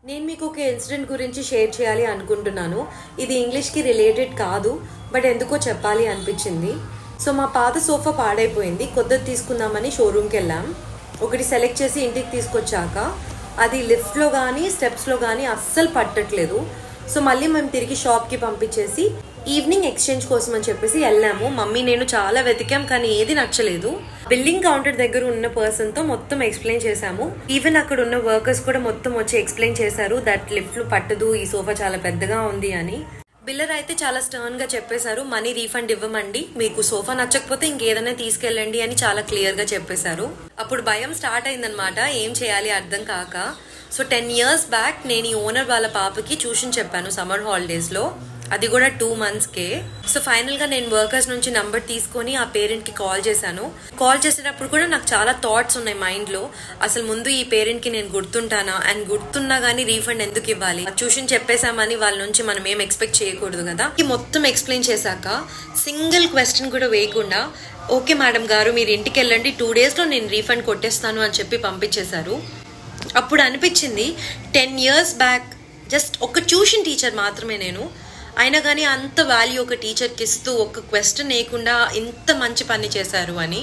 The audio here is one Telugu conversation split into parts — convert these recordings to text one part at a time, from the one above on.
నేను మీకు ఒక ఇన్సిడెంట్ గురించి షేర్ చేయాలి అనుకుంటున్నాను. ఇది ఇంగ్లీష్కి రిలేటెడ్ కాదు, బట్ ఎందుకో చెప్పాలి అనిపించింది. సో మా పాత సోఫా పాడైపోయింది, కొత్తది తీసుకుందామని షోరూమ్కి వెళ్ళాం. ఒకటి సెలెక్ట్ చేసి ఇంటికి తీసుకొచ్చాక అది లిఫ్ట్లో కానీ స్టెప్స్లో కానీ అస్సలు పట్టట్లేదు. సో మళ్ళీ మేము తిరిగి షాప్కి పంపించేసి ఈవినింగ్ ఎక్స్చేంజ్ కోసం అని చెప్పేసి వెళ్ళాము. మమ్మీ నేను చాలా వెతికాం, కానీ ఏది నచ్చలేదు. బిల్లింగ్ కౌంటర్ దగ్గర ఉన్న పర్సన్తో మొత్తం ఎక్స్ప్లెయిన్ చేశాము. ఈవెన్ అక్కడ ఉన్న వర్కర్స్ కూడా మొత్తం వచ్చి ఎక్స్ప్లెయిన్ చేశారు దట్ లిఫ్ట్లో పట్టదు, ఈ సోఫా చాలా పెద్దగా ఉంది అని. బిల్లర్ అయితే చాలా స్టర్న్ గా చెప్పేశారు, మనీ రీఫండ్ ఇవ్వమండి, మీకు సోఫా నచ్చకపోతే ఇంకేదైనా తీసుకెళ్ళండి అని చాలా క్లియర్ గా చెప్పేశారు. అప్పుడు భయం స్టార్ట్ అయిందనమాట, ఏం చేయాలి అర్థం కాక. సో 10 years బ్యాక్ నేను ఈ ఓనర్ వాళ్ళ పాపకి ట్యూషన్ చెప్పాను సమ్మర్ హాలిడేస్ లో, అది కూడా 2 monthsకే. సో ఫైనల్ గా నేను వర్కర్స్ నుంచి నంబర్ తీసుకొని ఆ పేరెంట్ కి కాల్ చేశాను. కాల్ చేసేటప్పుడు కూడా నాకు చాలా థాట్స్ ఉన్నాయి మైండ్ లో. అసలు ముందు ఈ పేరెంట్ కి నేను గుర్తుంటానా, అండ్ గుర్తున్నా గానీ రీఫండ్ ఎందుకు ఇవ్వాలి, ట్యూషన్ చెప్పేశామని వాళ్ళ నుంచి మనం ఏం ఎక్స్పెక్ట్ చేయకూడదు కదా. ఈ మొత్తం ఎక్స్ప్లెయిన్ చేశాక సింగిల్ క్వశ్చన్ కూడా వేయకుండా ఓకే మేడం గారు మీరు ఇంటికి వెళ్ళండి, 2 days లో నేను రీఫండ్ కొట్టేస్తాను అని చెప్పి పంపించేశారు. అప్పుడు అనిపించింది 10 years బ్యాక్ జస్ట్ ఒక ట్యూషన్ టీచర్ మాత్రమే నేను, అయినా కానీ అంత వాల్యూ ఒక టీచర్కి ఇస్తూ ఒక క్వశ్చన్ వేయకుండా ఇంత మంచి పని చేశారు అని.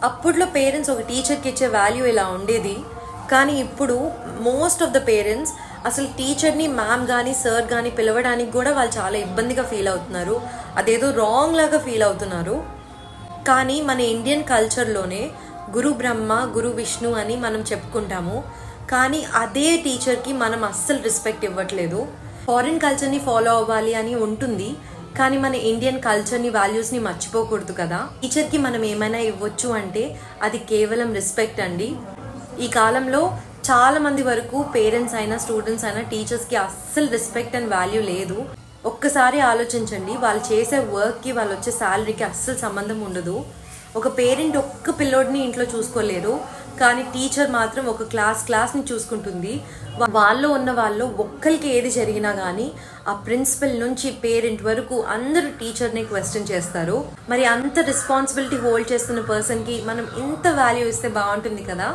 అప్పట్లో పేరెంట్స్ ఒక టీచర్కి ఇచ్చే వాల్యూ ఇలా ఉండేది, కానీ ఇప్పుడు మోస్ట్ ఆఫ్ ద పేరెంట్స్ అసలు టీచర్ని మ్యామ్ కానీ సార్ కానీ పిలవడానికి కూడా వాళ్ళు చాలా ఇబ్బందిగా ఫీల్ అవుతున్నారు, అదేదో రాంగ్ లాగా ఫీల్ అవుతున్నారు. కానీ మన ఇండియన్ కల్చర్లోనే గురు బ్రహ్మ గురు విష్ణు అని మనం చెప్పుకుంటాము, కానీ అదే టీచర్కి మనం అస్సలు రెస్పెక్ట్ ఇవ్వట్లేదు. ఫారిన్ కల్చర్ని ఫాలో అవ్వాలి అని ఉంటుంది, కానీ మన ఇండియన్ కల్చర్ని వాల్యూస్ని మర్చిపోకూడదు కదా. టీచర్కి మనం ఏమైనా ఇవ్వచ్చు అంటే అది కేవలం రెస్పెక్ట్ అండి. ఈ కాలంలో చాలా మంది వరకు పేరెంట్స్ అయినా స్టూడెంట్స్ అయినా టీచర్స్కి అస్సలు రెస్పెక్ట్ అండ్ వాల్యూ లేదు. ఒక్కసారి ఆలోచించండి, వాళ్ళు చేసే వర్క్కి వాళ్ళు వచ్చే శాలరీకి అస్సలు సంబంధం ఉండదు. ఒక పేరెంట్ ఒక్క పిల్లోడిని ఇంట్లో చూసుకోలేరు, కానీ టీచర్ మాత్రం ఒక క్లాస్ని చూసుకుంటుంది. వాళ్ళు ఉన్న వాళ్ళు ఒక్కరికి ఏది జరిగినా కానీ ఆ ప్రిన్సిపల్ నుంచి పేరెంట్ వరకు అందరూ టీచర్ని క్వశ్చన్ చేస్తారు. మరి అంత రెస్పాన్సిబిలిటీ హోల్డ్ చేస్తున్న పర్సన్కి మనం ఇంత వాల్యూ ఇస్తే బాగుంటుంది కదా.